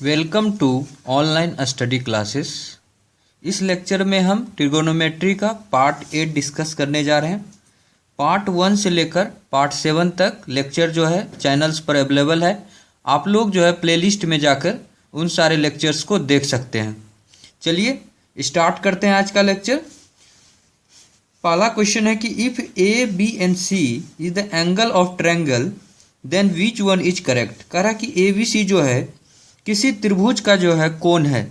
Welcome to online study classes. इस lecture में हम ट्रिगोनोमेट्री का पार्ट 8 डिस्कस करने जा रहे हैं। पार्ट 1 से लेकर पार्ट 7 तक लेक्चर जो है चैनल्स पर अवेलेबल है। आप लोग जो है प्लेलिस्ट में जाकर उन सारे लेक्चर्स को देख सकते हैं। चलिए स्टार्ट करते हैं आज का लेक्चर। पहला क्वेश्चन है कि if A B and C is the angle of triangle then which one is correct. कह रहा कि ए बी सी जो है किसी त्रिभुज का जो है कोण है,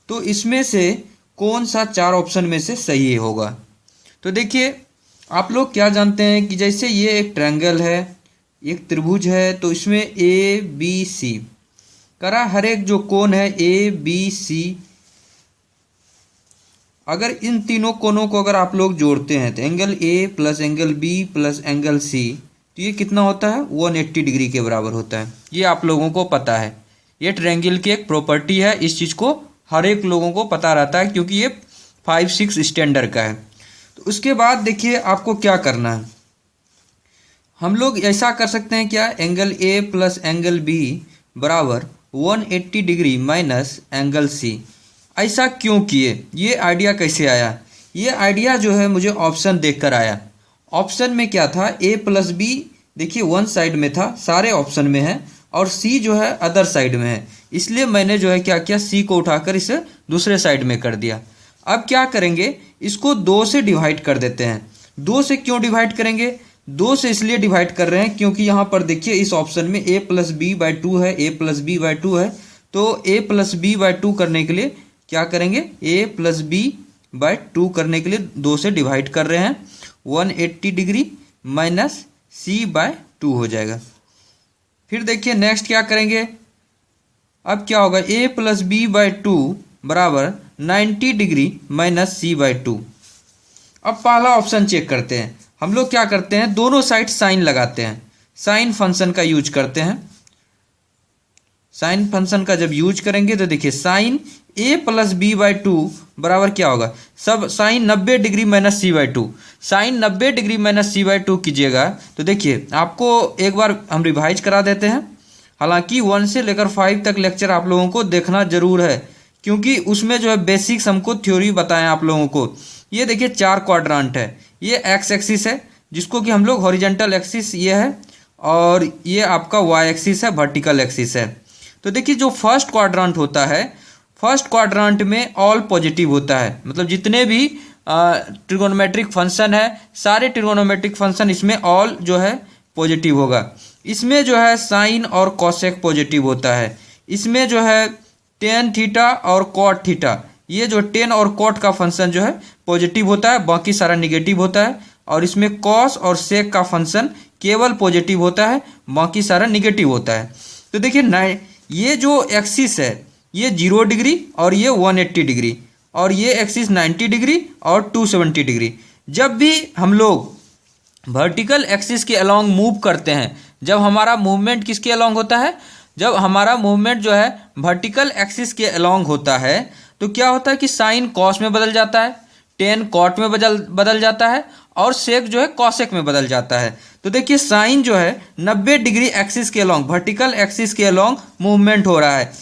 तो इसमें से कौन सा चार ऑप्शन में से सही होगा। तो देखिए आप लोग क्या जानते हैं कि जैसे ये एक ट्रायंगल है, एक त्रिभुज है, तो इसमें ए बी सी करा हर एक जो कोण है ए बी सी, अगर इन तीनों कोणों को अगर आप लोग जोड़ते हैं तो angle A plus angle B plus angle C, तो ये कितना होता है 180 डिग्री के बराबर होता है। ये आप लोगों को पता है, ये ट्रायंगल की एक प्रॉपर्टी है। इस चीज़ को हर एक लोगों को पता रहता है क्योंकि ये 5-6 स्टैंडर्ड का है। तो उसके बाद देखिए आपको क्या करना है। हम लोग ऐसा कर सकते हैं क्या, angle A plus angle B बराबर 180 डिग्री माइनस एंगल सी। ऐसा क्यों किए, ये आइडिया कैसे आया? ये आइडिया जो है मुझे ऑप्शन देखकर आया। ऑप्शन में क्या था, ए प्लस बी देखिए वन साइड में था, सारे ऑप्शन में है, और सी जो है अदर साइड में है, इसलिए मैंने जो है क्या किया, सी को उठाकर इसे दूसरे साइड में कर दिया। अब क्या करेंगे, इसको 2 से डिवाइड कर देते हैं। 2 से क्यों डिवाइड करेंगे, 2 से इसलिए डिवाइड कर रहे हैं क्योंकि यहाँ पर देखिए इस ऑप्शन में a प्लस बी बाई 2 है, a प्लस बी बाई 2 है, तो a प्लस बी बाई 2 करने के लिए क्या करेंगे, a प्लस बी बाई 2 करने के लिए 2 से डिवाइड कर रहे हैं। 180 डिग्री माइनस सी बाय 2 हो जाएगा। फिर देखिए नेक्स्ट क्या करेंगे, अब क्या होगा, a प्लस बी बाई 2 बराबर 90 डिग्री माइनस सी बाई 2। अब पहला ऑप्शन चेक करते हैं। हम लोग क्या करते हैं, दोनों साइड साइन लगाते हैं, साइन फंक्शन का यूज करते हैं। साइन फंक्शन का जब यूज करेंगे तो देखिए sine a plus B by 2 बराबर क्या होगा, सब sine 90 degree minus C by 2। Sine 90 degree minus C by 2 कीजिएगा तो देखिए आपको एक बार हम रिवाइज करा देते हैं। हालांकि 1 से लेकर 5 तक लेक्चर आप लोगों को देखना जरूर है क्योंकि उसमें जो है बेसिक्स हमको थ्योरी बताएं आप लोगों को। ये देखिए 4 क्वाड्रांट है, ये एक्स एक्सिस है जिसको कि हम लोग हॉरिजेंटल एक्सिस ये है, और ये आपका वाई एक्सिस है, वर्टिकल एक्सिस है। तो देखिए जो फर्स्ट क्वाड्रांट होता है, फर्स्ट क्वाड्रांट में ऑल पॉजिटिव होता है, मतलब जितने भी ट्रिगोनोमेट्रिक फंक्शन है, सारे ट्रिगोनोमेट्रिक फंक्शन इसमें ऑल जो है पॉजिटिव होगा। इसमें जो है साइन और कॉसेक पॉजिटिव होता है। इसमें जो है टेन थीटा और कॉट थीटा, ये जो टेन और कॉट का फंक्शन जो है पॉजिटिव होता है, बाकी सारा निगेटिव होता है। और इसमें कॉस और सेक का फंक्शन केवल पॉजिटिव होता है, बाकी सारा निगेटिव होता है। तो देखिए ये जो एक्सिस है ये 0 डिग्री और ये 180 डिग्री, और ये एक्सिस 90 डिग्री और 270 डिग्री। जब भी हम लोग वर्टिकल एक्सिस के अलोंग मूव करते हैं, जब हमारा मूवमेंट किसके अलोंग होता है, जब हमारा मूवमेंट जो है वर्टिकल एक्सिस के अलोंग होता है, तो क्या होता है कि साइन कॉस में बदल जाता है, टेन कॉट में बदल जाता है, और सेक जो है कॉसेक में बदल जाता है। तो देखिए साइन जो है 90 डिग्री एक्सिस के अलोंग, वर्टिकल एक्सिस के अलोंग मूवमेंट हो रहा है,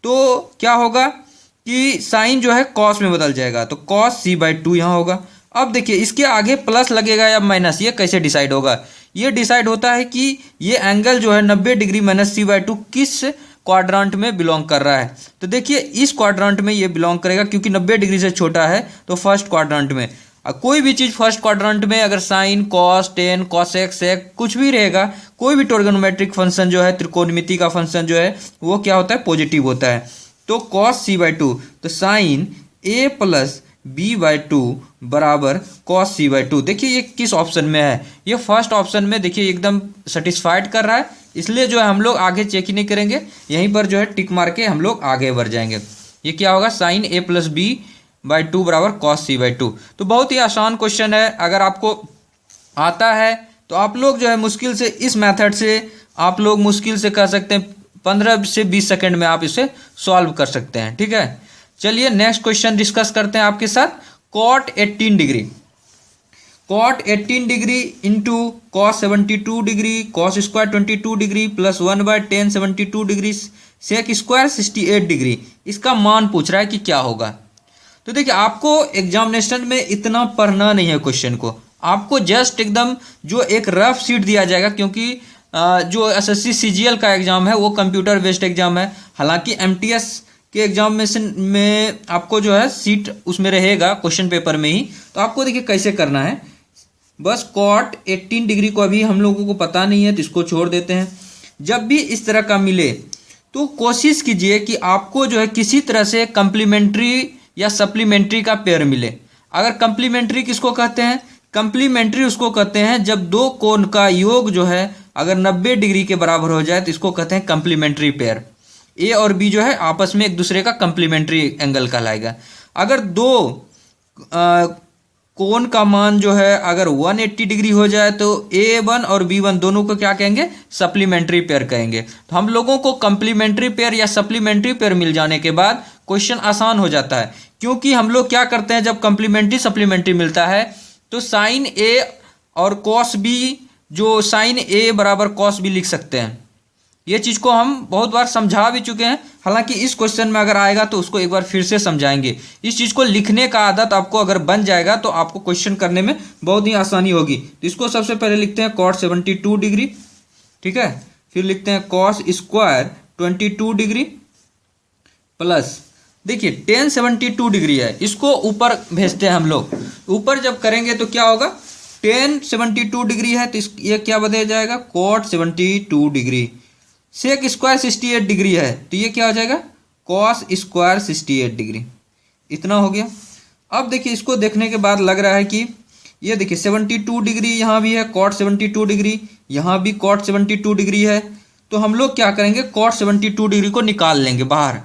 तो क्या होगा कि साइन जो है कॉस में बदल जाएगा, तो कॉस सी बाई 2 यहाँ होगा। अब देखिए इसके आगे प्लस लगेगा या माइनस, ये कैसे डिसाइड होगा, ये डिसाइड होता है कि ये एंगल जो है 90 डिग्री माइनस सी बाई 2 किस क्वाड्रांट में बिलोंग कर रहा है। तो देखिए इस क्वाड्रांट में ये बिलोंग करेगा क्योंकि 90 डिग्री से छोटा है, तो फर्स्ट क्वाड्रांट में। कोई भी चीज़ फर्स्ट क्वाड्रांट में अगर sine cos tan cosec sec कुछ भी रहेगा, कोई भी ट्रिगोनोमेट्रिक फंक्शन जो है, त्रिकोणमिति का फंक्शन जो है, वो क्या होता है, पॉजिटिव होता है। तो कॉस सी बाई 2, तो sine A plus B by 2 बराबर कॉस सी बाई 2। देखिए ये किस ऑप्शन में है, ये फर्स्ट ऑप्शन में देखिए एकदम सेटिस्फाइड कर रहा है, इसलिए जो है हम लोग आगे चेक ही नहीं करेंगे, यहीं पर जो है टिक मार के हम लोग आगे बढ़ जाएंगे। ये क्या होगा, sine A plus B by 2 बराबर कॉस सी बाई 2। तो बहुत ही आसान क्वेश्चन है, अगर आपको आता है तो आप लोग जो है मुश्किल से इस मेथड से आप लोग मुश्किल से कर सकते हैं, 15 से 20 सेकंड में आप इसे सॉल्व कर सकते हैं। ठीक है, चलिए नेक्स्ट क्वेश्चन डिस्कस करते हैं आपके साथ। Cot 18 degree, cot 18 degree into cos 72 degree cos square 22 degree plus 1/10 72 degree sec square 68 degree, इसका मान पूछ रहा है कि क्या होगा। तो देखिए आपको एग्जामिनेशन में इतना पढ़ना नहीं है क्वेश्चन को, आपको जस्ट एकदम जो एक रफ सीट दिया जाएगा, क्योंकि जो एसएससी सीजीएल का एग्जाम है वो कंप्यूटर बेस्ड एग्जाम है। हालांकि एमटीएस के एग्जामिनेशन में आपको जो है सीट उसमें रहेगा क्वेश्चन पेपर में ही। तो आपको देखिए कैसे करना है, बस कॉट 18 डिग्री को अभी हम लोगों को पता नहीं है तो इसको छोड़ देते हैं। जब भी इस तरह का मिले तो कोशिश कीजिए कि आपको जो है किसी तरह से कंप्लीमेंट्री या सप्लीमेंट्री का पेयर मिले। अगर कंप्लीमेंट्री किसको कहते हैं, कंप्लीमेंट्री उसको कहते हैं जब दो कोण का योग जो है अगर 90 डिग्री के बराबर हो जाए तो इसको कहते हैं कंप्लीमेंट्री पेयर। ए और बी जो है आपस में एक दूसरे का कंप्लीमेंट्री एंगल कहलाएगा। अगर दो कोण का मान जो है अगर 180 डिग्री हो जाए तो A1 और B1 दोनों को क्या कहेंगे, सप्लीमेंट्री पेयर कहेंगे। तो हम लोगों को कंप्लीमेंट्री पेयर या सप्लीमेंट्री पेयर मिल जाने के बाद क्वेश्चन आसान हो जाता है, क्योंकि हम लोग क्या करते हैं जब कंप्लीमेंट्री सप्लीमेंट्री मिलता है तो साइन A और कॉस B, जो साइन A बराबर कॉस B लिख सकते हैं। ये चीज़ को हम बहुत बार समझा भी चुके हैं, हालांकि इस क्वेश्चन में अगर आएगा तो उसको एक बार फिर से समझाएंगे। इस चीज़ को लिखने का आदत आपको अगर बन जाएगा तो आपको क्वेश्चन करने में बहुत ही आसानी होगी। तो इसको सबसे पहले लिखते हैं कॉट 72 डिग्री, ठीक है, फिर लिखते हैं कॉस स्क्वायर 22 डिग्री प्लस, देखिए टेन 72 डिग्री है, इसको ऊपर भेजते हैं हम लोग। ऊपर जब करेंगे तो क्या होगा, टेन 72 डिग्री है तो ये क्या बदल जाएगा, cot 72 degree. Sec square 68 degree है तो ये क्या हो जाएगा, कॉस स्क्वायर 68 डिग्री। इतना हो गया। अब देखिए इसको देखने के बाद लग रहा है कि ये देखिए 72 डिग्री यहाँ भी है, कॉट 72 डिग्री, यहाँ भी कॉट 72 डिग्री है। तो हम लोग क्या करेंगे, कॉट 72 डिग्री को निकाल लेंगे बाहर।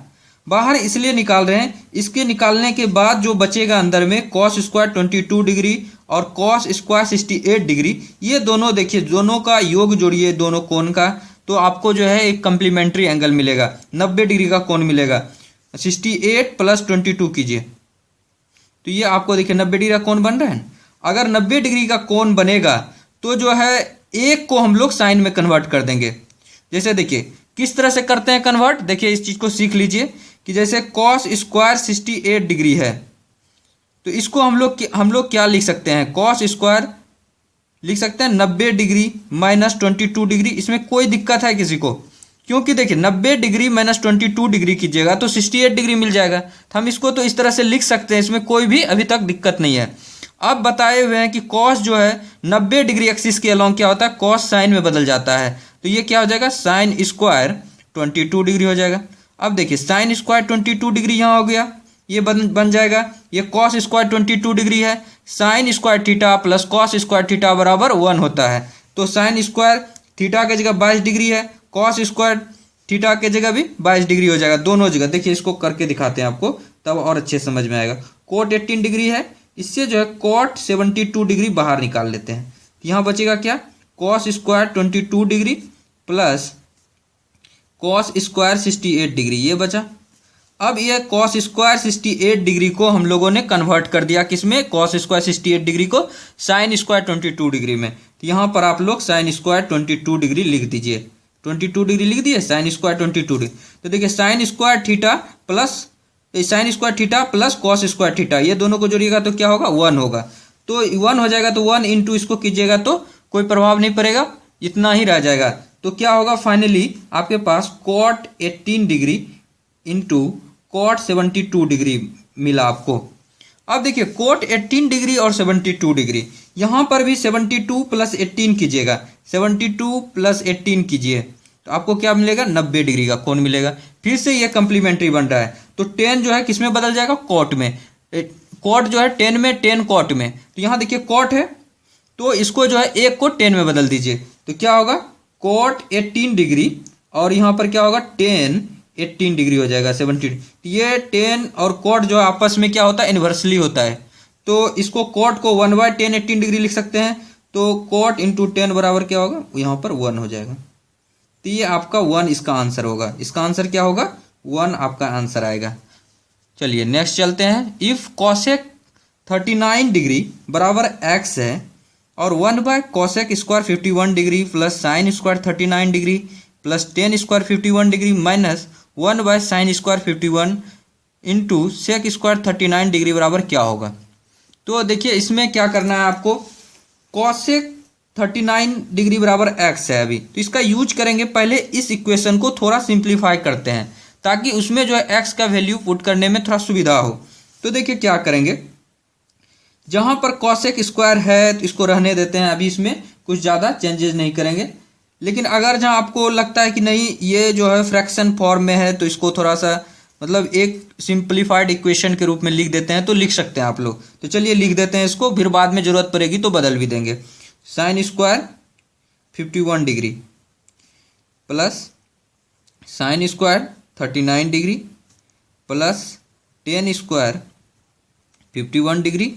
बाहर इसलिए निकाल रहे हैं, इसके निकालने के बाद जो बचेगा अंदर में कॉस स्क्वायर 22 डिग्री और कॉस स्क्वायर 68 डिग्री, ये दोनों देखिए दोनों का योग जोड़िए दोनों कोण का, तो आपको जो है एक कंप्लीमेंट्री एंगल मिलेगा, 90 डिग्री का कोण मिलेगा। 68 प्लस 22 कीजिए तो ये आपको देखिए 90 डिग्री का कोण बन रहा है। अगर 90 डिग्री का कोण बनेगा तो जो है एक को हम लोग साइन में कन्वर्ट कर देंगे। जैसे देखिए किस तरह से करते हैं कन्वर्ट, देखिए इस चीज़ को सीख लीजिए कि जैसे कॉस स्क्वायर 68 डिग्री है तो इसको हम लोग क्या लिख सकते हैं, कॉस स्क्वायर लिख सकते हैं 90 डिग्री माइनस 22 डिग्री। इसमें कोई दिक्कत है किसी को, क्योंकि देखिए 90 डिग्री माइनस 22 डिग्री कीजिएगा तो 68 डिग्री मिल जाएगा। तो हम इसको तो इस तरह से लिख सकते हैं, इसमें कोई भी अभी तक दिक्कत नहीं है। अब बताए हुए हैं कि कॉस जो है 90 डिग्री एक्सिस के अलॉन्ग क्या होता है, कॉस साइन में बदल जाता है। तो ये क्या हो जाएगा, साइन स्क्वायर 22 डिग्री हो जाएगा। अब देखिए साइन स्क्वायर 22 डिग्री यहाँ हो गया, ये बन जाएगा। ये कॉस स्क्वायर 22 डिग्री है, sign square theta plus cos square theta बराबर 1 होता है। तो साइन स्क्वायर थीटा की जगह 22 डिग्री है, कॉस स्क्वायर थीटा की जगह भी 22 डिग्री हो जाएगा दोनों जगह। देखिए इसको करके दिखाते हैं आपको, तब और अच्छे समझ में आएगा। कोट 18 डिग्री है, इससे जो है कोट 72 डिग्री बाहर निकाल लेते हैं। यहाँ बचेगा क्या, cos square 22 degree plus cos square 68 degree, ये बचा। अब ये कॉस स्क्वायर 68 डिग्री को हम लोगों ने कन्वर्ट कर दिया किसमें, कॉस स्क्वायर 68 डिग्री को साइन स्क्वायर 22 डिग्री में। तो यहाँ पर आप लोग साइन स्क्वायर 22 डिग्री लिख दीजिए, 22 डिग्री लिख दिए, साइन स्क्वायर 22 डिग्री। तो देखिए sign square theta plus sine square theta plus cos square theta, ये दोनों को जोड़िएगा तो क्या होगा, 1 होगा। तो 1 हो जाएगा तो 1 इंटू इसको कीजिएगा तो कोई प्रभाव नहीं पड़ेगा, इतना ही रह जाएगा। तो क्या होगा, फाइनली आपके पास cot 18 degree into cot 72 degree मिला आपको। अब देखिए कोट 18 डिग्री और 72 डिग्री, यहाँ पर भी 72 प्लस 18 कीजिएगा, 72 प्लस 18 कीजिए तो आपको क्या मिलेगा, 90 डिग्री का कोण मिलेगा। फिर से ये कंप्लीमेंट्री बन रहा है, तो 10 जो है किस में बदल जाएगा, कॉट में। कॉट जो है 10 में, 10 कॉट में। तो यहाँ देखिए कॉट है तो इसको जो है एक को 10 में बदल दीजिए तो क्या होगा, कॉट 18 डिग्री और यहाँ पर क्या होगा 10 18 डिग्री हो जाएगा 70। ये 10 और कॉट जो आपस में क्या होता है, इन्वर्सली होता है। तो इसको कॉट को 1/10 18 डिग्री लिख सकते हैं। तो कॉट इंटू 10 बराबर क्या होगा, यहाँ पर 1 हो जाएगा। तो ये आपका 1 इसका आंसर होगा। इसका आंसर क्या होगा, 1 आपका आंसर आएगा। चलिए नेक्स्ट चलते हैं। इफ कॉसेक 39 डिग्री बराबर x है और cosec square 51 degree plus sine square 39 degree plus tan square 51 degree minus 1/sin² 51 into sec² 39 degree बराबर क्या होगा। तो देखिए इसमें क्या करना है आपको, cosec 39 डिग्री बराबर x है अभी, तो इसका यूज करेंगे। पहले इस इक्वेशन को थोड़ा सिंप्लीफाई करते हैं ताकि उसमें जो है x का वैल्यू पुट करने में थोड़ा सुविधा हो। तो देखिए क्या करेंगे, जहां पर cosec स्क्वायर है तो इसको रहने देते हैं, अभी इसमें कुछ ज़्यादा चेंजेस नहीं करेंगे। लेकिन अगर जहां आपको लगता है कि नहीं ये जो है फ्रैक्शन फॉर्म में है तो इसको थोड़ा सा मतलब एक सिंप्लीफाइड इक्वेशन के रूप में लिख देते हैं, तो लिख सकते हैं आप लोग। तो चलिए लिख देते हैं इसको, फिर बाद में ज़रूरत पड़ेगी तो बदल भी देंगे। sin² 51 degree plus sin² 39 degree plus tan² 51 degree,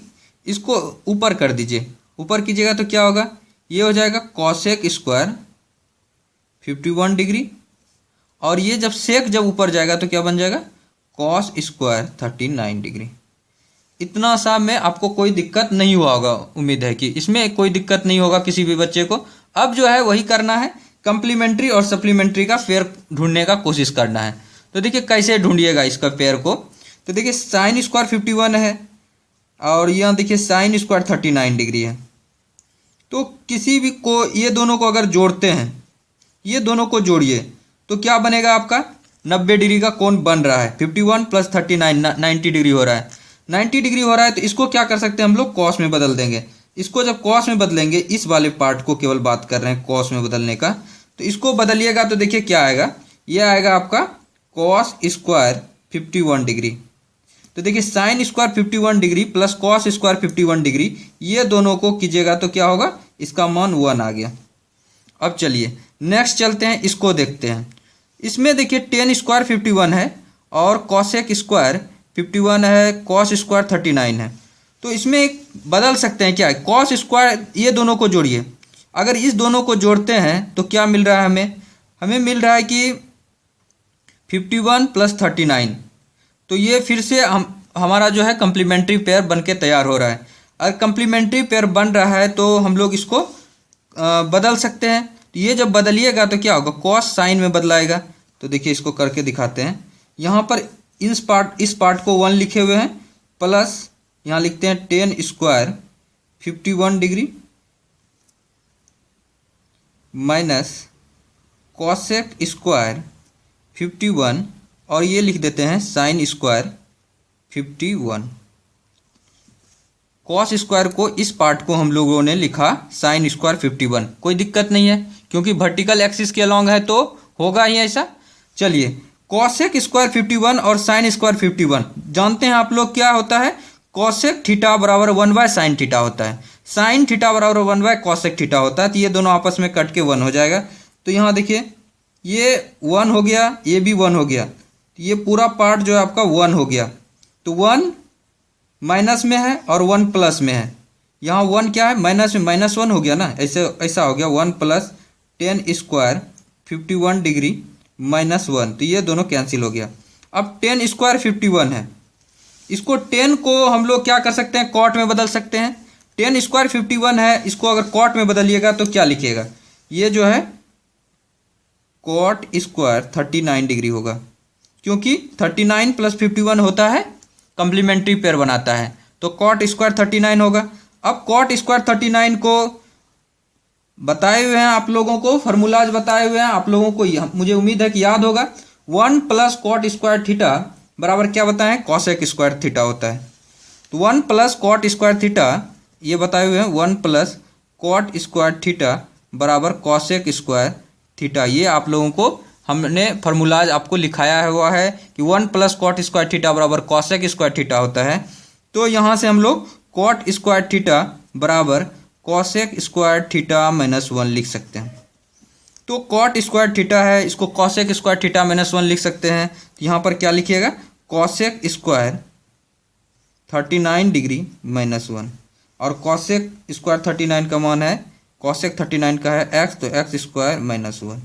इसको ऊपर कर दीजिए। ऊपर कीजिएगा तो क्या होगा, ये हो जाएगा cosec² 51 डिग्री, और ये जब सेक जब ऊपर जाएगा तो क्या बन जाएगा cos² 39 डिग्री। इतना सा में आपको कोई दिक्कत नहीं हुआ होगा, उम्मीद है कि इसमें कोई दिक्कत नहीं होगा किसी भी बच्चे को। अब जो है वही करना है, कंप्लीमेंट्री और सप्लीमेंट्री का पेयर ढूंढने का कोशिश करना है। तो देखिए कैसे ढूंढिएगा इसका पेयर को, तो देखिए sin² 51 है और यहाँ देखिए sin² 39 डिग्री है। तो किसी भी को ये दोनों को अगर जोड़ते हैं, ये दोनों को जोड़िए तो क्या बनेगा आपका 90 डिग्री का कोण बन रहा है। 51 प्लस 39 90 डिग्री हो रहा है। 90 डिग्री हो रहा है तो इसको क्या कर सकते हैं हम लोग, कॉस में बदल देंगे। इसको जब कॉस में बदलेंगे, इस वाले पार्ट को केवल बात कर रहे हैं कॉस में बदलने का, तो इसको बदलिएगा तो देखिए क्या आएगा, ये आएगा आपका cos² 51 डिग्री। तो देखिए sin² 51 degree plus cos² 51 degree, ये दोनों को कीजिएगा तो क्या होगा, इसका मान 1 आ गया। अब चलिए नेक्स्ट चलते हैं, इसको देखते हैं। इसमें देखिए tan² 51 है और cosec² 51 है, cos² 39 है। तो इसमें एक बदल सकते हैं, क्या है cos², ये दोनों को जोड़िए। अगर इस दोनों को जोड़ते हैं तो क्या मिल रहा है हमें मिल रहा है कि 51 प्लस 39। तो ये फिर से हमारा जो है कंप्लीमेंट्री पेयर बन के तैयार हो रहा है। अगर कंप्लीमेंट्री पेयर बन रहा है तो हम लोग इसको बदल सकते हैं। तो ये जब बदलिएगा तो क्या होगा, कॉस साइन में बदलाएगा। तो देखिए इसको करके दिखाते हैं। यहाँ पर इस पार्ट को 1 लिखे हुए हैं, प्लस यहाँ लिखते हैं tan² 51 डिग्री माइनस cosec² 51, और ये लिख देते हैं sin² 51। cos² को इस पार्ट को हम लोगों ने लिखा sin² 51। कोई दिक्कत नहीं है क्योंकि वर्टिकल एक्सिस के अलॉन्ग है तो होगा ही ऐसा। चलिए cosec² 51 और sin² 51 जानते हैं आप लोग क्या होता है, cosec थीटा बराबर 1/sin थीटा होता है, sin थीटा बराबर 1/cosec थीटा होता है। तो ये दोनों आपस में कट के 1 हो जाएगा। तो यहाँ देखिए ये 1 हो गया, ये भी 1 हो गया, तो ये पूरा पार्ट जो है आपका 1 हो गया। तो 1 माइनस में है और 1 प्लस में है। यहाँ 1 क्या है, माइनस में, -1 हो गया ना, ऐसा हो गया 1 प्लस tan² 51 डिग्री -1, तो ये दोनों कैंसिल हो गया। अब tan² 51 है, इसको 10 को हम लोग क्या कर सकते हैं, कॉट में बदल सकते हैं। tan² 51 है, इसको अगर कॉट में बदलिएगा तो क्या लिखिएगा, ये जो है cot² 39 डिग्री होगा, क्योंकि 39 प्लस 51 होता है कंप्लीमेंट्री पेयर बनाता है, तो cot² 39 होगा। अब cot² 39 को बताए हुए हैं आप लोगों को, फार्मूलाज बताए हुए हैं आप लोगों को, मुझे उम्मीद है कि याद होगा। 1 प्लस cot² थीटा बराबर क्या बताएं, cosec² थीटा होता है। तो 1 प्लस cot² थीटा ये बताए हुए हैं, 1 प्लस cot² थीटा बराबर cosec² थीटा। ये आप लोगों को हमने फार्मूलाज आपको लिखाया हुआ है कि 1 प्लस cot² थीटा बराबर cosec² थीटा होता है। तो यहाँ से हम लोग cot² थीटा बराबर cosec² थीटा -1 लिख सकते हैं। तो cot² थीटा है, इसको cosec² थीटा -1 लिख सकते हैं। यहाँ पर क्या लिखिएगा, cosec² 39 डिग्री -1, और cosec² 39 का मान है, cosec 39 का है x, तो x² -1।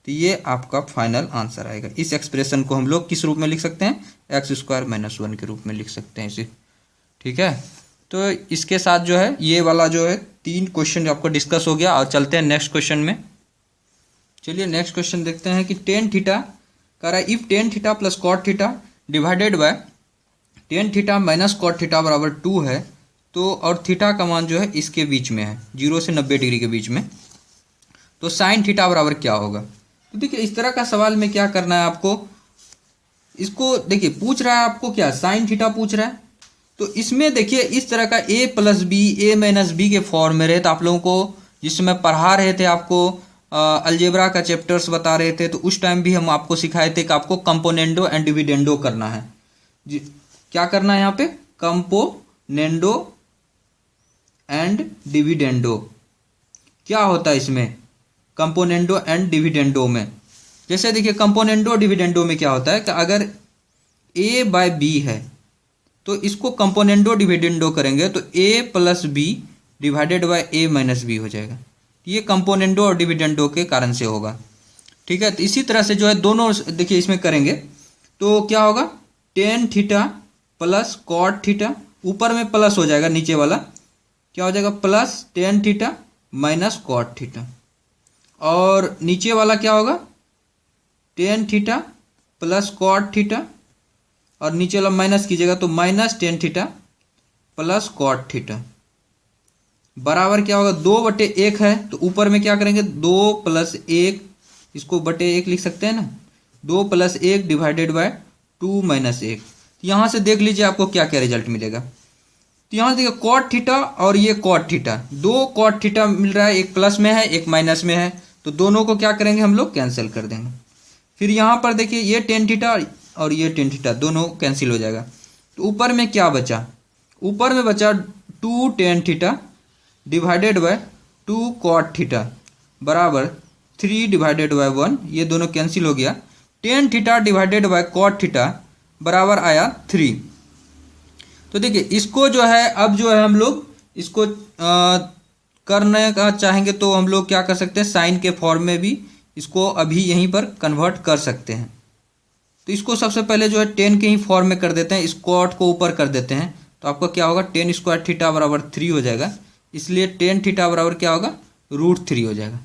तो ये आपका फाइनल आंसर आएगा। इस एक्सप्रेशन को हम लोग किस रूप में लिख सकते हैं, x² -1 के रूप में लिख सकते हैं इसे। ठीक है, तो इसके साथ जो है ये वाला जो है 3 क्वेश्चन आपको डिस्कस हो गया। और चलते हैं नेक्स्ट क्वेश्चन में। चलिए नेक्स्ट क्वेश्चन देखते हैं कि tan थीटा कह रहा है if tan theta plus cot theta divided by tan theta minus cot theta बराबर 2 है, तो और थीटा का मान जो है इसके बीच में है, 0 से 90 डिग्री के बीच में, तो साइन थीटा बराबर क्या होगा। तो देखिए इस तरह का सवाल में क्या करना है आपको, इसको देखिए पूछ रहा है आपको क्या, साइन थीटा पूछ रहा है। तो इसमें देखिए इस तरह का a plus B A minus B के फॉर्म में रहे, तो आप लोगों को जिसमें पढ़ा रहे थे आपको अलजेब्रा का चैप्टर्स बता रहे थे, तो उस टाइम भी हम आपको सिखाए थे कि आपको कंपोनेंडो एंड डिविडेंडो करना है। क्या करना है यहाँ पे, कंपोनेंडो एंड डिविडेंडो। क्या होता है इसमें कंपोनेंडो एंड डिविडेंडो में, जैसे देखिए कंपोनेंडो डिविडेंडो में क्या होता है कि अगर a बाय बी है तो इसको कंपोनेंडो डिविडेंडो करेंगे तो a plus B divided by a minus B हो जाएगा। ये कंपोनेंडो और डिविडेंडो के कारण से होगा, ठीक है। तो इसी तरह से जो है दोनों देखिए इसमें करेंगे तो क्या होगा, tan theta plus cot theta, ऊपर में प्लस हो जाएगा, नीचे वाला क्या हो जाएगा plus tan theta minus cot theta, और नीचे वाला क्या होगा tan theta plus cot theta, और नीचे वाला माइनस कीजिएगा तो minus tan theta plus cot theta बराबर क्या होगा 2/1 है, तो ऊपर में क्या करेंगे 2 प्लस 1, इसको बटे 1 लिख सकते हैं ना, 2 प्लस 1 डिवाइडेड बाय 2 माइनस 1। यहाँ से देख लीजिए आपको क्या क्या रिजल्ट मिलेगा। तो यहाँ से देखिए कॉट थीटा और ये कॉट थीटा, 2 कॉट थीटा मिल रहा है, एक प्लस में है एक माइनस में है, तो दोनों को क्या करेंगे हम लोग कैंसिल कर देंगे। फिर यहाँ पर देखिए ये टेन थीटा और ये टेन थीटा दोनों कैंसिल हो जाएगा, तो ऊपर में क्या बचा, ऊपर में बचा 2 tan theta divided by 2 cot theta बराबर 3 डिवाइडेड बाय 1, ये दोनों कैंसिल हो गया। Tan theta divided by cot theta बराबर आया 3। तो देखिए इसको जो है अब जो है हम लोग इसको करने का चाहेंगे तो हम लोग क्या कर सकते हैं, साइन के फॉर्म में भी इसको अभी यहीं पर कन्वर्ट कर सकते हैं। तो इसको सबसे पहले जो है 10 के ही फॉर्म में कर देते हैं, इस कॉट को ऊपर कर देते हैं, तो आपका क्या होगा 10 स्क्वायर थीटा बराबर 3 हो जाएगा, इसलिए 10 थीटा बराबर क्या होगा √3 हो जाएगा।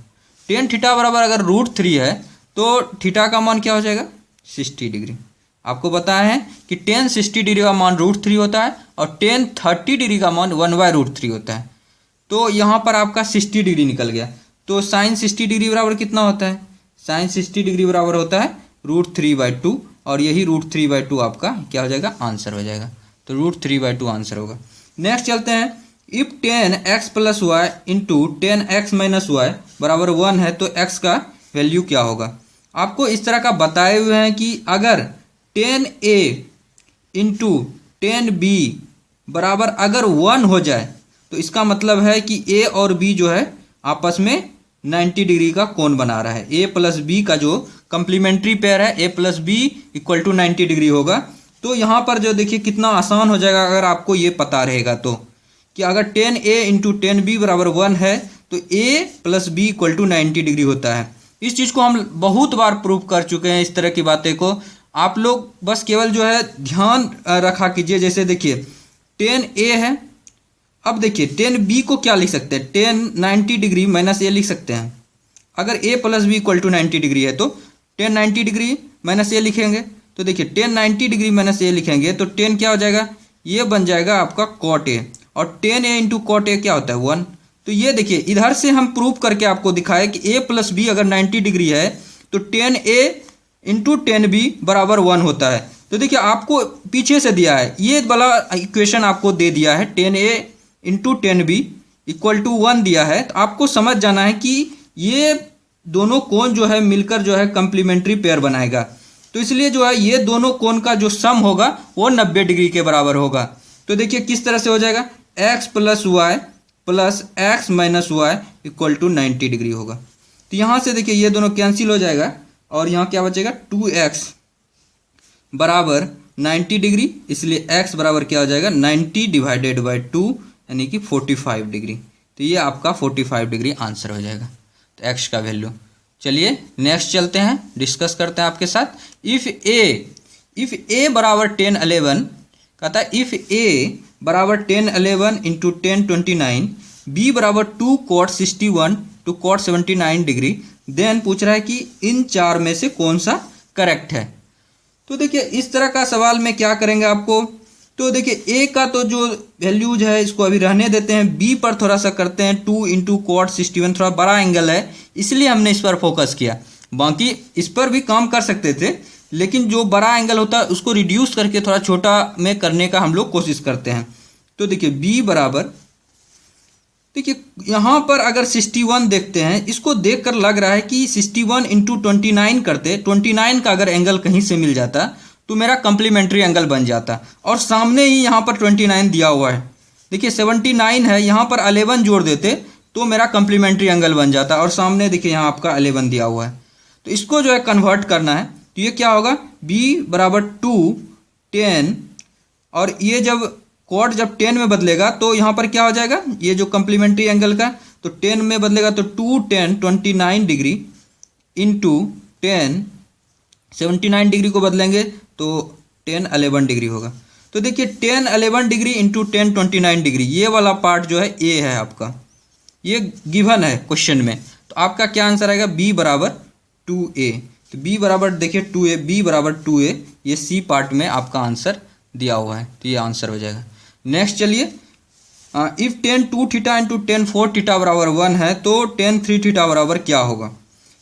10 थीटा बराबर अगर √3 है तो थीटा का मान क्या हो जाएगा 60 डिग्री। आपको बताया है कि 10 60 डिग्री का मान √3 होता है और 10 30 डिग्री का मान 1/√3 होता है। तो यहाँ पर आपका 60 डिग्री निकल गया, तो साइन 60 डिग्री बराबर कितना होता है, साइन 60 डिग्री बराबर होता है √3/2, और यही √3/2 आपका क्या हो जाएगा आंसर हो जाएगा, तो √3/2 आंसर होगा। नेक्स्ट चलते हैं, if 10x plus Y into 10x minus Y बराबर 1 है तो x का वैल्यू क्या होगा। आपको इस तरह का बताए हुए हैं कि अगर 10a इंटू 10b बराबर अगर 1 हो जाए तो इसका मतलब है कि a और b जो है आपस में 90 डिग्री का कोण बना रहा है। a प्लस बी का जो कंप्लीमेंट्री पेयर है a plus B equal to 90 degree होगा। तो यहाँ पर जो देखिए कितना आसान हो जाएगा अगर आपको ये पता रहेगा तो, कि अगर 10a इंटू 10b बराबर 1 है तो a plus B equal to 90 degree होता है। इस चीज़ को हम बहुत बार प्रूव कर चुके हैं, इस तरह की बातें को आप लोग बस केवल जो है ध्यान रखा कीजिए। जैसे देखिए 10a है, अब देखिए 10b को क्या लिख सकते हैं, 10 90 डिग्री माइनस a लिख सकते हैं। अगर a plus B equal to 90 degree है तो 10 90 डिग्री माइनस a लिखेंगे, तो देखिए 10 90 डिग्री माइनस a लिखेंगे तो 10 क्या हो जाएगा, ये बन जाएगा आपका कॉट a, और 10a इंटू कॉट a क्या होता है 1। तो ये देखिए इधर से हम प्रूव करके आपको दिखाए कि a प्लस बी अगर 90 डिग्री है तो 10a इंटू 10b बराबर 1 होता है। तो देखिए आपको पीछे से दिया है, ये वाला इक्वेशन आपको दे दिया है 10a into 10b equal to 1 दिया है, तो आपको समझ जाना है कि ये दोनों कोण जो है मिलकर जो है कंप्लीमेंट्री पेयर बनाएगा। तो इसलिए जो है ये दोनों कोण का जो सम होगा वो 90 डिग्री के बराबर होगा। तो देखिए किस तरह से हो जाएगा, x plus Y plus X minus Y equal to 90 degree होगा। तो यहाँ से देखिए ये दोनों कैंसिल हो जाएगा और यहाँ क्या बचेगा 2x बराबर 90 डिग्री, इसलिए x बराबर क्या हो जाएगा 90 डिवाइडेड बाई 2 यानी कि 45 डिग्री। तो ये आपका 45 डिग्री आंसर हो जाएगा, तो x का वैल्यू। चलिए नेक्स्ट चलते हैं, डिस्कस करते हैं आपके साथ। इफ़ a बराबर 10 11 कहता है इफ़ a बराबर 10 11 इंटू 10 29, b बराबर 2 cot 61 to cot 79 degree, then पूछ रहा है कि इन चार में से कौन सा करेक्ट है। तो देखिए इस तरह का सवाल में क्या करेंगे आपको, तो देखिए ए का तो जो वैल्यूज है इसको अभी रहने देते हैं, बी पर थोड़ा सा करते हैं 2 इंटू कॉट 61, थोड़ा बड़ा एंगल है इसलिए हमने इस पर फोकस किया। बाकी इस पर भी काम कर सकते थे, लेकिन जो बड़ा एंगल होता है उसको रिड्यूस करके थोड़ा छोटा में करने का हम लोग कोशिश करते हैं। तो देखिए बी बराबर, देखिए यहाँ पर अगर 61 देखते हैं, इसको देखकर लग रहा है कि 61 इंटू 29 करते, 29 का अगर एंगल कहीं से मिल जाता तो मेरा कंप्लीमेंट्री एंगल बन जाता, और सामने ही यहाँ पर 29 दिया हुआ है। देखिए 79 है, यहाँ पर 11 जोड़ देते तो मेरा कंप्लीमेंट्री एंगल बन जाता, और सामने देखिए यहाँ आपका 11 दिया हुआ है। तो इसको जो है कन्वर्ट करना है, तो ये क्या होगा, b बराबर 2 10, और ये जब कॉट जब 10 में बदलेगा तो यहाँ पर क्या हो जाएगा, ये जो कंप्लीमेंट्री एंगल का, तो 10 में बदलेगा तो 2 10 29 डिग्री इंटू 10 79 डिग्री को बदलेंगे तो 10 11 डिग्री होगा। तो देखिए 10 11 डिग्री इंटू 10 29 डिग्री, ये वाला पार्ट जो है ए है आपका, ये गिवन है क्वेश्चन में। तो आपका क्या आंसर आएगा, बी बराबर 2a। तो बी बराबर देखिए 2a, बी बराबर 2a, ये सी पार्ट में आपका आंसर दिया हुआ है, तो ये आंसर हो जाएगा। नेक्स्ट चलिए, इफ 10 2 थीटा इंटू 10 4 थीटा बराबर 1 है तो 10 3 थीटा बराबर क्या होगा।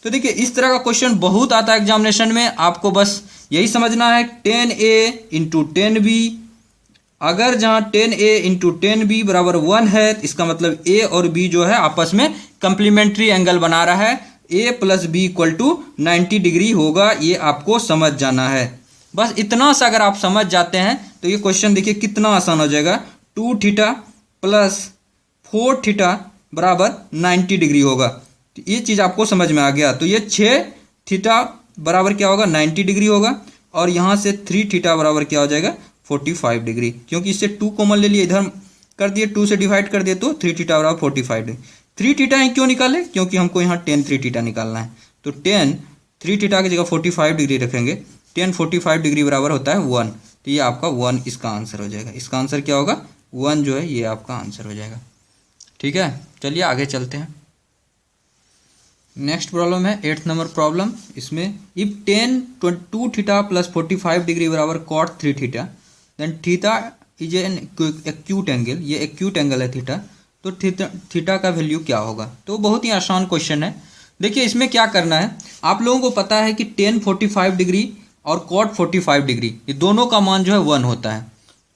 तो देखिए इस तरह का क्वेश्चन बहुत आता है एग्जामिनेशन में, आपको बस यही समझना है 10a इंटू 10b, अगर जहाँ 10a इंटू 10b बराबर 1 है इसका मतलब a और b जो है आपस में कंप्लीमेंट्री एंगल बना रहा है, a plus B equal to 90 degree होगा, ये आपको समझ जाना है। बस इतना सा अगर आप समझ जाते हैं तो ये क्वेश्चन देखिए कितना आसान हो जाएगा, 2 थीटा प्लस 4 थीटा बराबर 90 डिग्री होगा। तो ये चीज़ आपको समझ में आ गया। तो ये 6 थीटा बराबर क्या होगा, 90 डिग्री होगा, और यहाँ से 3 थीटा बराबर क्या हो जाएगा, 45 डिग्री, क्योंकि इससे 2 कॉमन ले लिए, इधर कर दिए 2 से डिवाइड कर दिए तो 3 थीटा बराबर 45 डिग्री। 3 थीटा ही क्यों निकाले, क्योंकि हमको यहाँ 10 3 थीटा निकालना है, तो 10 3 थीटा की जगह 45 डिग्री रखेंगे, 10 45 डिग्री बराबर होता है 1, तो ये आपका 1 इसका आंसर हो जाएगा। इसका आंसर क्या होगा, 1 जो है ये आपका आंसर हो जाएगा। ठीक है, चलिए आगे चलते हैं। नेक्स्ट प्रॉब्लम है 8th नंबर प्रॉब्लम। इसमें इफ 10 2 थीटा प्लस 45 डिग्री बराबर cot 3 theta, then theta is an acute angle, ये एक्यूट एंगल है थीटा, तो थीटा का वैल्यू क्या होगा। तो बहुत ही आसान क्वेश्चन है। देखिए इसमें क्या करना है, आप लोगों को पता है कि 10 45 डिग्री और कॉट 45 डिग्री ये दोनों का मान जो है 1 होता है,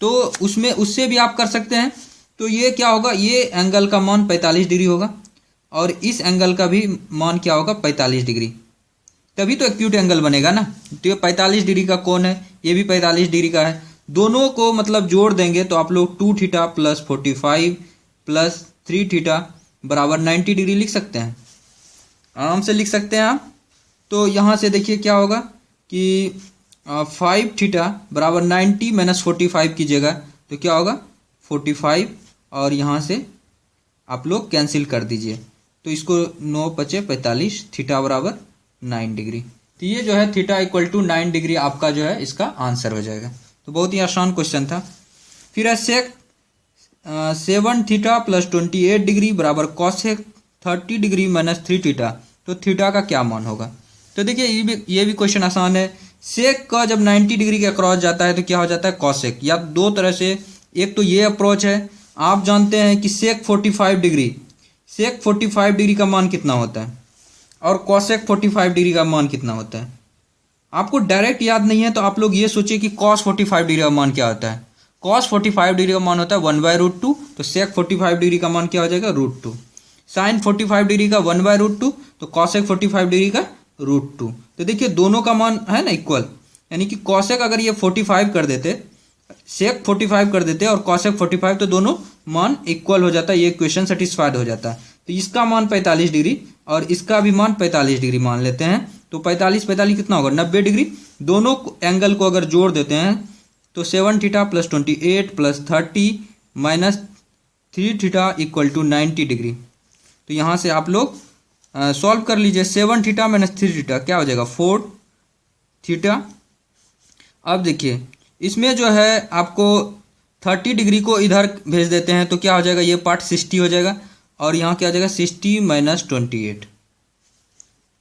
तो उसमें उससे भी आप कर सकते हैं। तो ये क्या होगा, ये एंगल का मान 45 डिग्री होगा, और इस एंगल का भी मान क्या होगा, 45 डिग्री, तभी तो एक्यूट एंगल बनेगा ना। तो ये 45 डिग्री का कौन है, ये भी 45 डिग्री का है, दोनों को मतलब जोड़ देंगे तो आप लोग 2 थीटा प्लस 45 प्लस 3 थीटा बराबर 90 डिग्री लिख सकते हैं, आराम से लिख सकते हैं आप। तो यहाँ से देखिए क्या होगा कि 5 थीटा बराबर 90 माइनस 45 कीजिएगा तो क्या होगा 45, और यहाँ से आप लोग कैंसिल कर दीजिए, तो इसको 9 बचे 45, थीटा बराबर 9 डिग्री। तो ये जो है थीटा इक्वल टू 9 डिग्री आपका जो है इसका आंसर हो जाएगा। तो बहुत ही आसान क्वेश्चन था। फिर है सेक 7 थीटा प्लस 28 डिग्री बराबर कॉसेक 30 डिग्री माइनस 3 थीटा, तो थीटा का क्या मान होगा। तो देखिए ये भी क्वेश्चन आसान है। सेक का जब 90 डिग्री के अक्रॉस जाता है तो क्या हो जाता है कॉसेक, या दो तरह से, एक तो ये अप्रोच है, आप जानते हैं कि सेक 45 डिग्री, सेक 45 डिग्री का मान कितना होता है और कॉसेक 45 डिग्री का मान कितना होता है। आपको डायरेक्ट याद नहीं है तो आप लोग ये सोचिए कि कॉस 45 डिग्री का मान क्या होता है। कॉस 45 डिग्री का मान होता है 1/√2, तो सेक 45 डिग्री का मान क्या हो जाएगा √2। साइन 45 डिग्री का 1/√2, तो कॉसेक 45 डिग्री का √2। तो देखिए दोनों का मान है ना इक्वल, यानी कि कॉसेक अगर ये 45 कर देते, सेक 45 कर देते और कॉसेक 45, तो दोनों मान इक्वल हो जाता है, ये इक्वेशन सेटिस्फाइड हो जाता है। तो इसका मान 45 डिग्री और इसका भी मान 45 डिग्री मान लेते हैं, तो 45 45 कितना होगा 90 डिग्री। दोनों एंगल को अगर जोड़ देते हैं तो 7 theta plus 28 plus 30 minus 3 theta equal to 90 degree. तो यहाँ से आप लोग सॉल्व कर लीजिए, 7 थीटा माइनस 3 थीटा क्या हो जाएगा 4 थीटा। अब देखिए इसमें जो है आपको 30 डिग्री को इधर भेज देते हैं तो क्या हो जाएगा, ये पार्ट 60 हो जाएगा, और यहाँ क्या हो जाएगा 60 माइनस 28,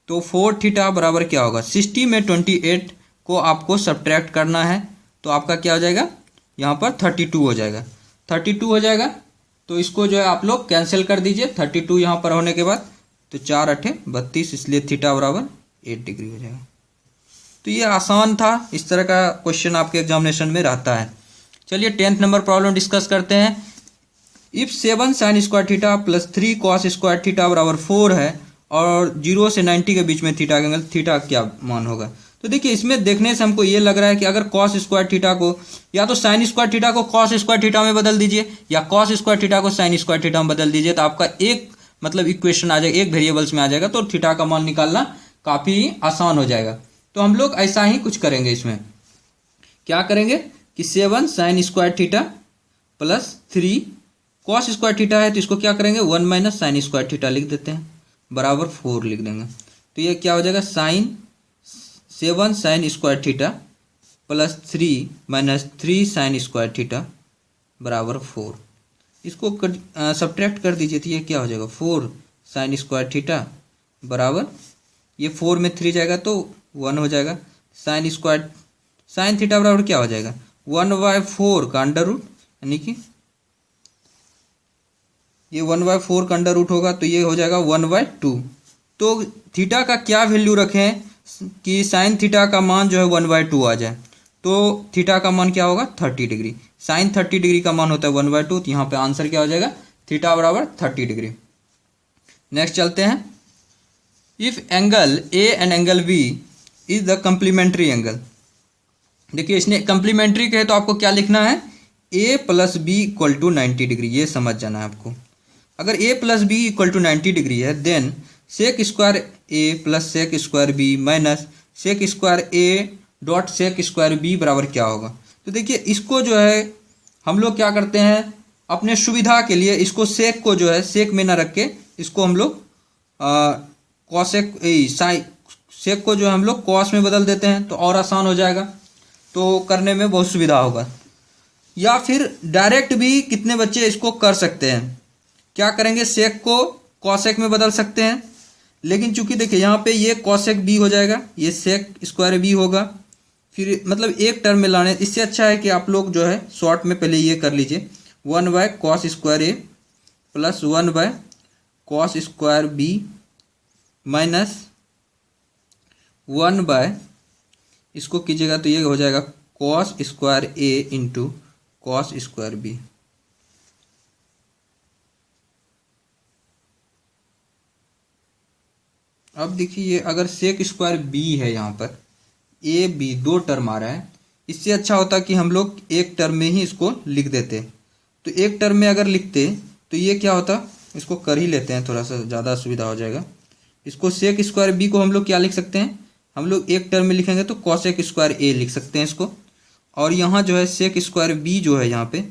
तो 4 थीटा बराबर क्या होगा 60 में 28 को आपको सब्ट्रैक्ट करना है तो आपका क्या हो जाएगा, यहाँ पर 32 हो जाएगा, 32 हो जाएगा। तो इसको जो है आप लोग कैंसिल कर दीजिए 32 यहाँ पर होने के बाद, तो 4 8 32, इसलिए थीटा बराबर 8 डिग्री हो जाएगा। तो ये आसान था, इस तरह का क्वेश्चन आपके एग्जामिनेशन में रहता है। चलिए 10th नंबर प्रॉब्लम डिस्कस करते हैं। If 7 sign square theta plus 3 cos square theta बराबर 4 है और 0 से 90 के बीच में थीटा का एंगल, थीटा क्या मान होगा। तो देखिए इसमें देखने से हमको ये लग रहा है कि अगर कॉस स्क्वायर थीटा को या तो साइन स्क्वायर थीटा को कॉस स्क्वायर थीटा में बदल दीजिए या कॉस स्क्वायर थीटा को साइन स्क्वायर थीटा में बदल दीजिए, तो आपका एक मतलब इक्वेशन आ जाएगा, एक वेरिएबल्स में आ जाएगा, तो थीटा का मान निकालना काफ़ी आसान हो जाएगा। तो हम लोग ऐसा ही कुछ करेंगे, इसमें क्या करेंगे कि 7 sign square theta plus 3 cos square theta है, तो इसको क्या करेंगे 1 माइनस साइन स्क्वायर थीटा लिख देते हैं बराबर 4 लिख देंगे। तो ये क्या हो जाएगा 7 sign square theta plus 3 minus 3 sign square theta बराबर 4। इसको सब्ट्रैक्ट कर दीजिए तो ये क्या हो जाएगा 4 साइन स्क्वायर थीटा बराबर, ये 4 में 3 जाएगा तो 1 हो जाएगा। साइन स्क्वायर साइन थीटा बराबर क्या हो जाएगा 1/4 का अंडर रूट, यानी कि ये 1/4 का अंडर रूट होगा, तो ये हो जाएगा 1/2। तो थीटा का क्या वैल्यू रखें कि साइन थीटा का मान जो है 1/2 आ जाए, तो थीटा का मान क्या होगा 30 डिग्री। साइन 30 डिग्री का मान होता है 1/2, तो यहाँ पे आंसर क्या हो जाएगा थीटा बराबर 30 डिग्री। नेक्स्ट चलते हैं। If angle A and angle B is the complementary angle. देखिए इसने कंप्लीमेंट्री कहे तो आपको क्या लिखना है a plus B equal to 90 degree, ये समझ जाना है आपको। अगर a plus B equal to 90 degree है then sec square a plus sec square B minus sec square a dot sec square B बराबर क्या होगा। तो देखिए इसको जो है हम लोग क्या करते हैं अपने सुविधा के लिए, इसको सेक को जो है सेक में ना रख के इसको हम लोग कॉसेक सेक को जो है हम लोग कॉस में बदल देते हैं, तो और आसान हो जाएगा, तो करने में बहुत सुविधा होगा। या फिर डायरेक्ट भी कितने बच्चे इसको कर सकते हैं, क्या करेंगे सेक को कॉसेक में बदल सकते हैं, लेकिन चूंकि देखिए यहाँ पे ये कॉसेक बी हो जाएगा, ये सेक स्क्वायर बी होगा, फिर मतलब एक टर्म में लाने, इससे अच्छा है कि आप लोग जो है शॉर्ट में पहले ये कर लीजिए 1/cos square A plus 1/cos square B minus 1/ इसको कीजिएगा तो ये हो जाएगा cos square A into cos square B. अब देखिए अगर सेक स्क्वायर बी है, यहाँ पर ए बी 2 टर्म आ रहा है, इससे अच्छा होता कि हम लोग एक टर्म में ही इसको लिख देते। तो एक टर्म में अगर लिखते तो ये क्या होता, इसको कर ही लेते हैं, थोड़ा सा ज़्यादा सुविधा हो जाएगा। इसको सेक स्क्वायर बी को हम लोग क्या लिख सकते हैं, हम लोग एक टर्म में लिखेंगे तो कॉसेक स्क्वायर ए लिख सकते हैं इसको, और यहाँ जो है सेक स्क्वायर बी जो है यहाँ पे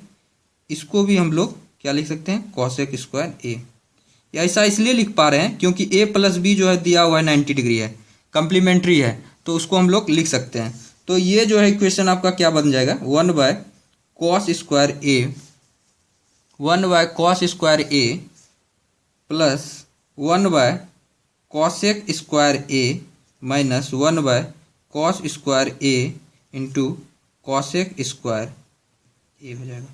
इसको भी हम लोग क्या लिख सकते हैं कॉसेक स्क्वायर ए। ऐसा इसलिए लिख पा रहे हैं क्योंकि ए प्लस बी जो है दिया हुआ है 90 डिग्री है, कंप्लीमेंट्री है, तो उसको हम लोग लिख सकते हैं। तो ये जो है इक्वेशन आपका क्या बन जाएगा 1/cos square A 1/cos square A plus 1/cosec square A minus 1/cos square A into cosec square ए हो जाएगा।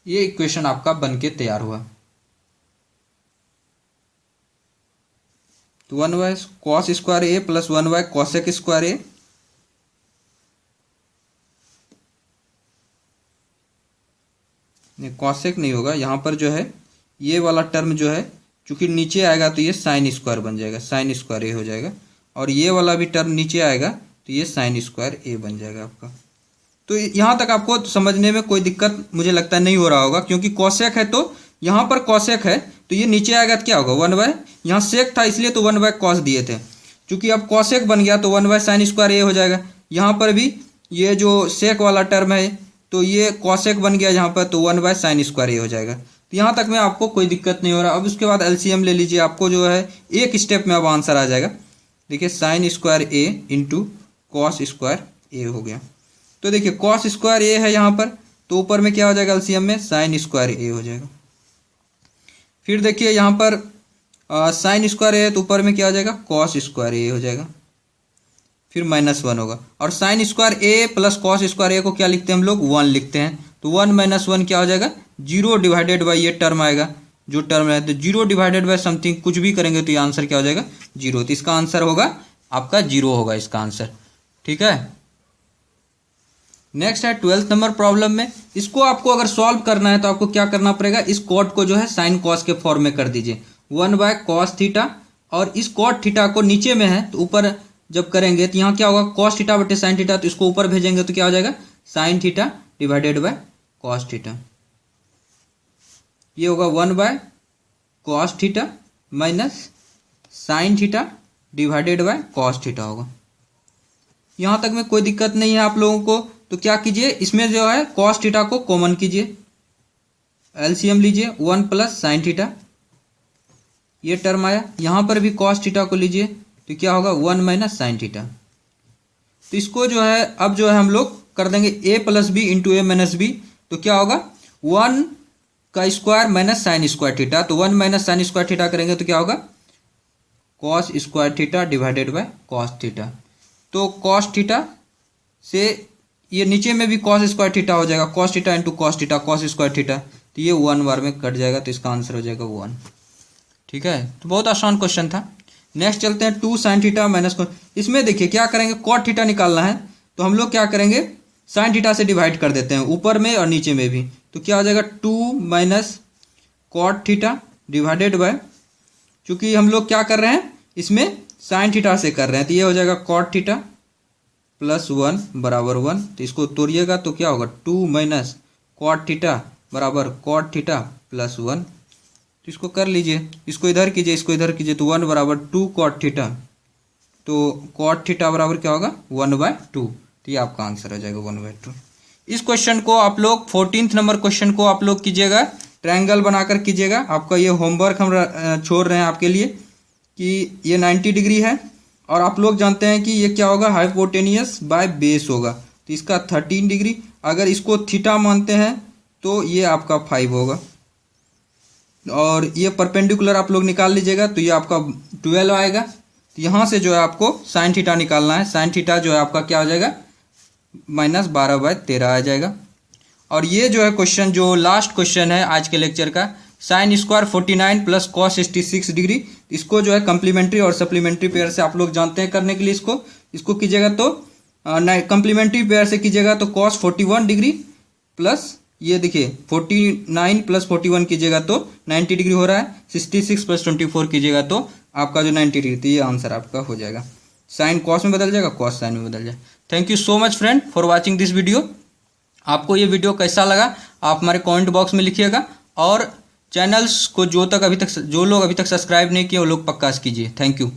ये इक्वेशन आपका बन के तैयार हुआ। तो 1/cos square A plus 1/cosec square ए नहीं, कॉसेक नहीं होगा, यहाँ पर जो है ये वाला टर्म जो है चूंकि नीचे आएगा तो ये साइन स्क्वायर बन जाएगा, साइन स्क्वायर ए हो जाएगा, और ये वाला भी टर्म नीचे आएगा तो ये साइन स्क्वायर ए बन जाएगा आपका। तो यहाँ तक आपको समझने में कोई दिक्कत मुझे लगता है नहीं हो रहा होगा, क्योंकि कॉसेक है तो यहाँ पर कॉसेक है तो ये नीचे आएगा तो क्या होगा 1/, यहाँ सेक था इसलिए तो 1/cos दिए थे, चूंकि अब कॉसेक बन गया तो 1/sin स्क्वायर ए हो जाएगा। यहाँ पर भी ये जो सेक वाला टर्म है तो ये कॉसेक बन गया यहाँ पर, तो 1/sin स्क्वायर ए हो जाएगा। तो यहाँ तक में आपको कोई दिक्कत नहीं हो रहा। अब उसके बाद एलसीएम ले लीजिए, आपको जो है एक स्टेप में अब आंसर आ जाएगा। देखिए sine square A into cos square ए हो गया। तो देखिए कॉस स्क्वायर ए है यहाँ पर, तो ऊपर में क्या हो जाएगा एलसीएम में साइन स्क्वायर ए हो जाएगा। फिर देखिए यहाँ पर साइन स्क्वायर ए है तो ऊपर में क्या हो जाएगा कॉस स्क्वायर ए हो जाएगा। फिर -1 होगा। और sine square A plus cos square ए को क्या लिखते हैं हम लोग, 1 लिखते हैं। तो 1 - 1 क्या हो जाएगा, 0 डिवाइडेड बाई ये टर्म आएगा, जो टर्म है तो 0 डिवाइडेड बाई समथिंग कुछ भी करेंगे तो ये आंसर क्या हो जाएगा, 0। तो इसका आंसर होगा आपका 0 होगा इसका आंसर। ठीक है, नेक्स्ट है 12th नंबर प्रॉब्लम में। इसको आपको अगर सॉल्व करना है तो आपको क्या करना पड़ेगा, इस कॉट को जो है साइन कॉस के फॉर्म में कर दीजिए, 1/cos थीटा। और इस कॉट थीटा को नीचे में है तो ऊपर जब करेंगे तो यहाँ क्या होगा, कॉस थीटा बटे साइन थीटा, तो इसको ऊपर भेजेंगे तो क्या हो जाएगा, sine theta divided by cos theta. ये होगा 1/cos theta minus sine theta divided by cos theta होगा। यहाँ तक में कोई दिक्कत नहीं है आप लोगों को। तो क्या कीजिए, इसमें जो है कॉस थीटा को कॉमन कीजिए, एलसीएम लीजिए, 1 प्लस साइन थीटा, ये टर्म आया। यहाँ पर भी कॉस थीटा को लीजिए तो क्या होगा, 1 माइनस साइन थीटा। तो इसको जो है अब जो है हम लोग कर देंगे a plus B into A minus B. तो क्या होगा, 1 का square minus sine square theta. तो 1 माइनस साइन स्क्वायर थीटा करेंगे तो क्या होगा, cos square theta divided by cos theta. तो कॉस थीटा से ये नीचे में भी कॉस स्क्वायर थीटा हो जाएगा, cos theta into cos theta, cos square theta. तो ये 1 बार में कट जाएगा, तो इसका आंसर हो जाएगा 1। ठीक है, तो बहुत आसान क्वेश्चन था। नेक्स्ट चलते हैं 2 साइन थीटा माइनस कॉस। इसमें देखिए क्या करेंगे, कॉट थीटा निकालना है तो हम लोग क्या करेंगे, साइन थीटा से डिवाइड कर देते हैं ऊपर में और नीचे में भी। तो क्या हो जाएगा, 2 minus cot theta divided by, चूंकि हम लोग क्या कर रहे हैं इसमें साइन थीटा से कर रहे हैं, तो ये हो जाएगा कॉट थीटा प्लस 1 बराबर 1। तो इसको तोड़िएगा तो क्या होगा, 2 माइनस कॉट थीटा बराबर कॉट थीटा प्लस 1। तो इसको कर लीजिए, इसको इधर कीजिए, इसको इधर कीजिए, तो 1 बराबर 2 कॉट थीटा। तो कॉट थीटा बराबर क्या होगा, 1/2। तो ये आपका आंसर हो जाएगा 1/2। इस क्वेश्चन को आप लोग 14th नंबर क्वेश्चन को आप लोग कीजिएगा, ट्रायंगल बनाकर कीजिएगा। आपका ये होमवर्क हम छोड़ रहे हैं आपके लिए कि ये 90 डिग्री है और आप लोग जानते हैं कि ये क्या होगा, हाइपोटेनियस बाय बेस होगा। तो इसका 13 डिग्री, अगर इसको थीटा मानते हैं तो ये आपका 5 होगा। और ये परपेंडिकुलर आप लोग निकाल लीजिएगा तो ये आपका 12 आएगा। तो यहाँ से जो है आपको साइन थीटा निकालना है, साइन थीटा जो है आपका क्या हो जाएगा, -12/13 आ जाएगा। और ये जो है क्वेश्चन, जो लास्ट क्वेश्चन है आज के लेक्चर का, sine square 49 plus cos 66 degree. इसको जो है कम्प्लीमेंट्री और सप्लीमेंट्री पेयर से आप लोग जानते हैं करने के लिए इसको कीजिएगा तो कम्प्लीमेंट्री पेयर से कीजिएगा तो कॉस 41 डिग्री प्लस ये देखिए 49 प्लस 41 कीजिएगा तो 90 डिग्री हो रहा है, 66 प्लस 24 कीजिएगा तो आपका जो 90 डिग्री, तो ये आंसर आपका हो जाएगा। साइन कॉस में बदल जाएगा, कॉस साइन में बदल जाएगा। Thank you so much friend for watching this video. आपको ये वीडियो कैसा लगा आप हमारे कमेंट बॉक्स में लिखिएगा, और चैनल्स को जो लोग अभी तक सब्सक्राइब नहीं किए वो लोग पक्का कीजिए। Thank you.